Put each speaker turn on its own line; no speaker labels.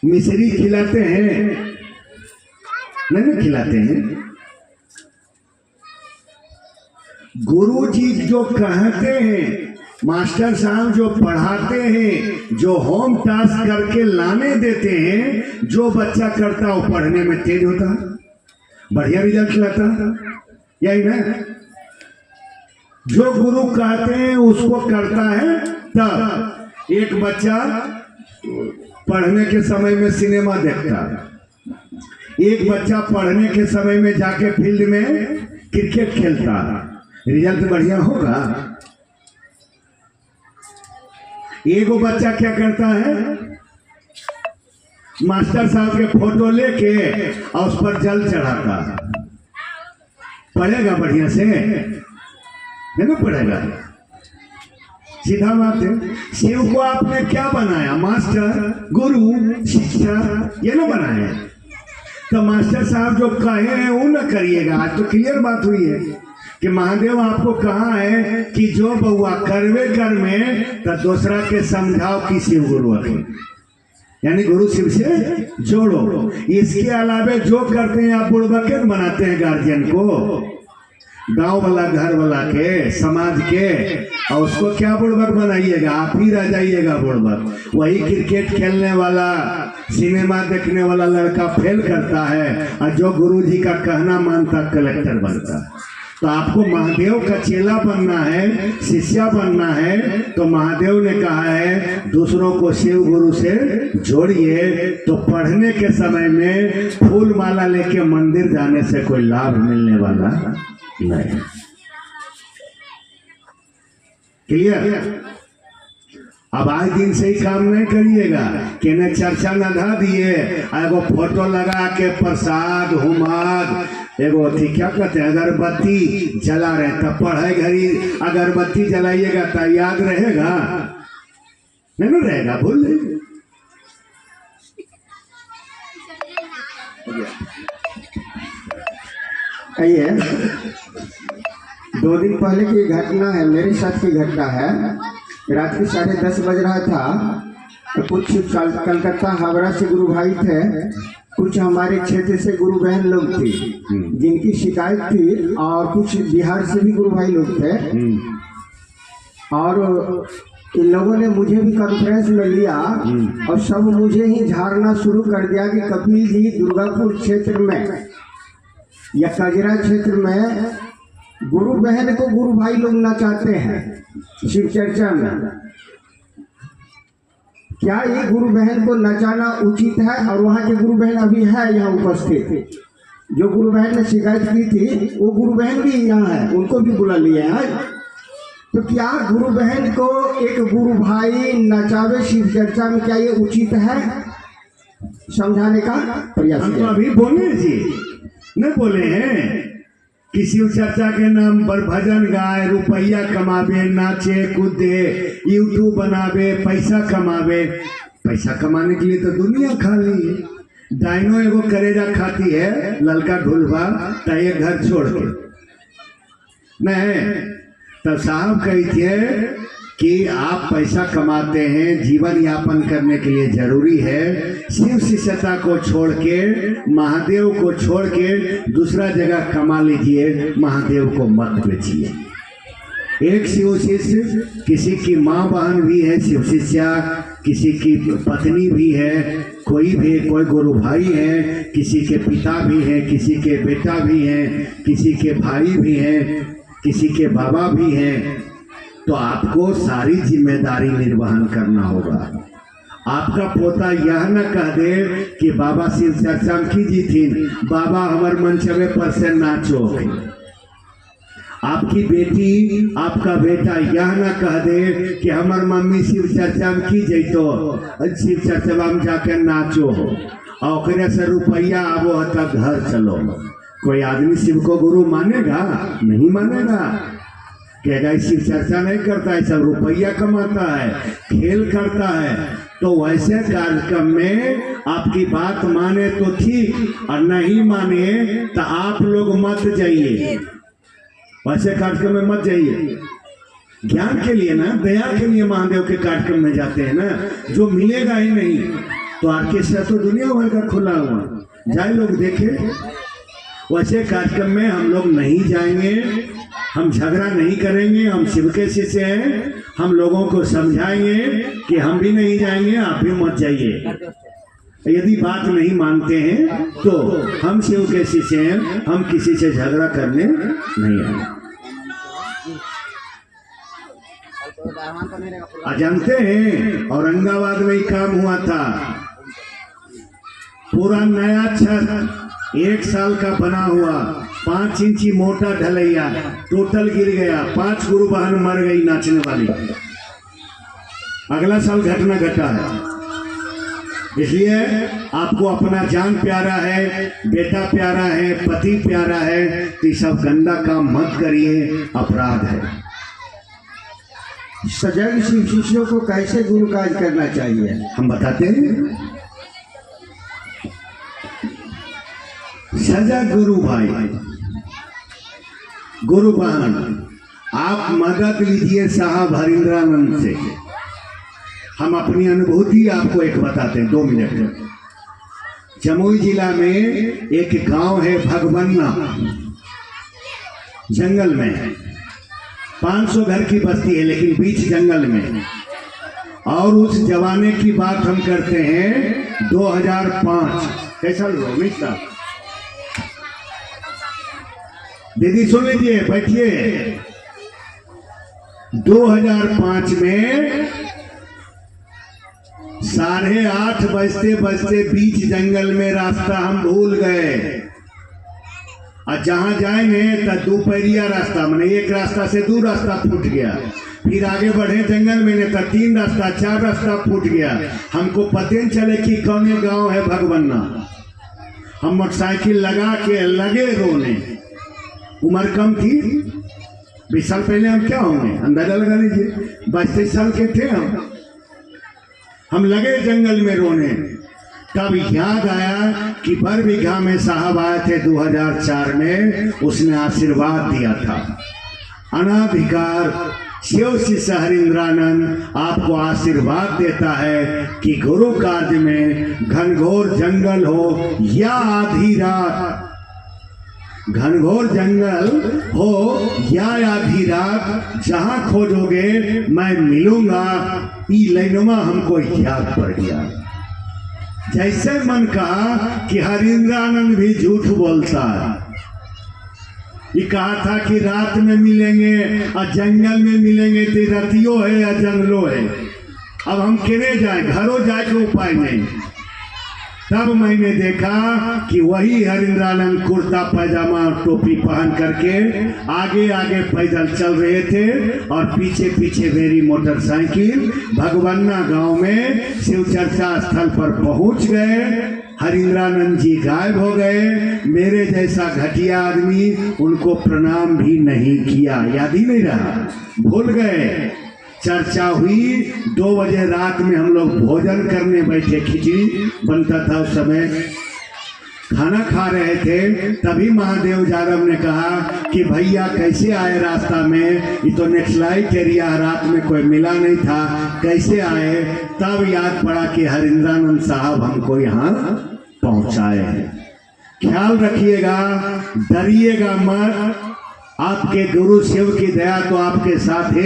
मिश्री खिलाते हैं, नहीं खिलाते हैं। गुरु जी जो कहते हैं, मास्टर साहब जो पढ़ाते हैं, जो होम टास्क करके लाने देते हैं, जो बच्चा करता वो पढ़ने में तेज होता, बढ़िया रिजल्ट लाता, यही ना। जो गुरु कहते हैं उसको करता है। तब एक बच्चा पढ़ने के समय में सिनेमा देखता, एक बच्चा पढ़ने के समय में जाके फील्ड में क्रिकेट खेलता, रिजल्ट बढ़िया होगा। एक बच्चा क्या करता है, मास्टर साहब के फोटो लेके और उस पर जल चढ़ाता, पढ़ेगा बढ़िया से? नहीं पढ़ेगा। सीधा बात है। शिव को आपने क्या बनाया? मास्टर, गुरु, शिक्षक, ये ना बनाया। तो मास्टर साहब जो कहे हैं वो न करिएगा। आज तो क्लियर बात हुई है कि महादेव आपको कहा है कि जो बउआ करवे कर में तो दूसरा के समझाओ कि शिव गुरु रखे, यानी गुरु शिव से जोड़ो। इसके अलावे जो करते हैं आप बुड़बक बनाते हैं गार्जियन को, गांव वाला, घर वाला के, समाज के, और उसको क्या बुड़बक बनाइएगा? आप ही रह जाइएगा बुड़बक। वही क्रिकेट खेलने वाला, सिनेमा देखने वाला लड़का फेल करता है और जो गुरुजी का कहना मानता कलेक्टर बनता है। तो आपको महादेव का चेला बनना है, शिष्या बनना है, तो महादेव ने कहा है दूसरों को शिव गुरु से जोड़िए। तो पढ़ने के समय में फूल माला लेके मंदिर जाने से कोई लाभ मिलने वाला नहीं। क्लियर? अब आज दिन से ही काम नहीं करिएगा कि न चर्चा न धा दिए, एगो फोटो लगा के प्रसाद हुमाद, एगो थी क्या कहते हैं, अगरबत्ती जला रहे, तब पढ़े घड़ी अगरबत्ती जलाइएगा तो याद रहेगा? नहीं रहेगा, भूल जाइए।
ये 2 दिन पहले की घटना है, मेरे साथ की घटना है। रात के 10:30 बज रहा था, तो कुछ कलकत्ता हावड़ा से गुरु भाई थे, कुछ हमारे क्षेत्र से गुरु बहन लोग थी जिनकी शिकायत थी, और कुछ बिहार से भी गुरु भाई लोग थे। और इन लोगों ने मुझे भी कॉन्फ्रेंस में लिया और सब मुझे ही झाड़ना शुरू कर दिया कि कपिल जी दुर्गापुर क्षेत्र में या कजरा क्षेत्र में गुरु बहन को गुरु भाई लोग नचाते हैं शिव चर्चा में। क्या ये गुरु बहन को नचाना उचित है? और वहाँ के गुरु बहन अभी है यहाँ उपस्थित, जो गुरु बहन ने शिकायत की थी वो गुरु बहन भी यहाँ है, उनको भी बुला लिया है। तो क्या गुरु बहन को एक गुरु भाई नचावे शिव चर्चा में, क्या ये उचित है? समझाने का प्रयास।
हम तो अभी बोले जी, न बोले हैं कि शिव चर्चा के नाम पर भजन गाए, रुपया कमावे, नाचे कूदे, यूट्यूब बनावे, पैसा कमावे। पैसा कमाने के लिए तो दुनिया खाली है। डाइनो एगो करेजा खाती है, ललका ढुलवा, तो ये घर छोड़ के नहीं। तो साहब कही थे कि आप पैसा कमाते हैं, जीवन यापन करने के लिए जरूरी है, शिव शिष्यता को छोड़ के, महादेव को छोड़ के दूसरा जगह कमा लीजिए, महादेव को मत बेचिए। एक शिव शिष्य, किसी की माँ बहन भी है शिव शिष्या, किसी की पत्नी भी है, कोई गुरु भाई है, किसी के पिता भी है, किसी के बेटा भी है, किसी के भाई भी हैं, किसी के बाबा भी हैं। तो आपको सारी जिम्मेदारी निर्वहन करना होगा। आपका पोता यह न कह दे कि बाबा शिव चर्चा की जी थी, बाबा हमारे मंचवे पर से नाचो। आपकी बेटी, आपका बेटा यह न कह दे कि हमार मम्मी शिव चर्चा में की जैतो, शिव चर्चा में जाके नाचो और से रुपया आवो तब घर चलो। कोई आदमी शिव को गुरु मानेगा? नहीं मानेगा। कहेगा शिव चर्चा नहीं करता है, सब रुपया कमाता है, खेल करता है। तो वैसे कार्यक्रम में आपकी बात माने तो ठीक, और नहीं माने तो आप लोग मत जाइए, वैसे कार्यक्रम में मत जाइए। ज्ञान के लिए ना, दया के लिए महादेव के कार्यक्रम में जाते हैं ना, जो मिलेगा ही नहीं। तो ऑर्केस्ट्रा तो दुनिया भर का खुला हुआ, जाए लोग देखे। वैसे कार्यक्रम में हम लोग नहीं जाएंगे, हम झगड़ा नहीं करेंगे, हम शिव के शिष्य हैं, हम लोगों को समझाएंगे कि हम भी नहीं जाएंगे, आप भी मत जाइए। यदि बात नहीं मानते हैं तो हम शिव के शिष्य हैं, हम किसी से झगड़ा करने नहीं आए। जानते हैं औरंगाबाद में ही काम हुआ था, पूरा नया छत 1 साल का बना हुआ, 5 इंची मोटा ढलैया टोटल गिर गया, 5 गुरु बहन मर गई नाचने वाली। अगला साल घटना घटा है। इसलिए आपको अपना जान प्यारा है, बेटा प्यारा है, पति प्यारा है, तो ये सब गंदा काम मत करिए, अपराध है।
सजग शिव शिष्यों को कैसे गुरु काज करना चाहिए
हम बताते हैं। सजग गुरु भाई, गुरु बहन, आप मदद लीजिए साहब हरिंद्रानंद से। हम अपनी अनुभूति आपको एक बताते हैं 2 मिनट में। जमुई जिला में एक गांव है भगवन्ना, जंगल में 500 घर की बस्ती है, लेकिन बीच जंगल में। और उस जमाने की बात हम करते हैं 2005। कैसा लोग दीदी सुन लीजिए, बैठिए। 2005 में 8:30 बजते बजते बीच जंगल में रास्ता हम भूल गए, और जहां जाएंगे तो दोपहरिया रास्ता, मैंने एक रास्ता से 2 रास्ता फूट गया। फिर आगे बढ़े जंगल में तो 3 रास्ता 4 रास्ता फूट गया। हमको पता नहीं चले कि कौन गांव है भगवन्ना। हम मोटरसाइकिल लगा के लगे रोने। उम्र कम थी, 20 साल पहले हम क्या होंगे अंदाजा लगा लीजिए, 22-23 साल के थे हम लगे जंगल में रोने। तब याद आया कि भर बीघा में साहब आए थे 2004 में, उसने आशीर्वाद दिया था। अनाधिकार शिव शिष्य हरिंद्रानंद आपको आशीर्वाद देता है कि गुरु कार्य में घनघोर जंगल हो या आधी रात, घनघोर जंगल हो या आधी रात, जहां खोजोगे मैं मिलूंगा। ई लाइनमा हमको याद पड़ गया। जैसे मन कहा कि हरिंद्रानंद भी झूठ बोलता है। ये कहा था कि रात में मिलेंगे और जंगल में मिलेंगे, तो रतियो है या जंगलो है। अब हम किने जाए, घरों जाए के उपाय नहीं। तब मैंने देखा कि वही हरिंद्रानंद कुर्ता पैजामा और टोपी पहन करके आगे आगे पैदल चल रहे थे, और पीछे पीछे मेरी मोटरसाइकिल। भगवन्ना गांव में शिव चर्चा स्थल पर पहुंच गए। हरिंद्रानंद जी गायब हो गए। मेरे जैसा घटिया आदमी उनको प्रणाम भी नहीं किया, याद ही नहीं रहा, भूल गए। चर्चा हुई, 2 बजे रात में हम लोग भोजन करने बैठे, खिचड़ी बनता था उस समय, खाना खा रहे थे। तभी महादेव यादव ने कहा कि भैया कैसे आए रास्ता में, ये तो नेक्सलाइट एरिया, रात में कोई मिला नहीं था, कैसे आए। तब याद पड़ा कि हरिंद्रानंद साहब हमको यहाँ पहुँचाए। ख्याल रखिएगा, डरिएगा मत। आपके गुरु शिव की दया तो आपके साथ है।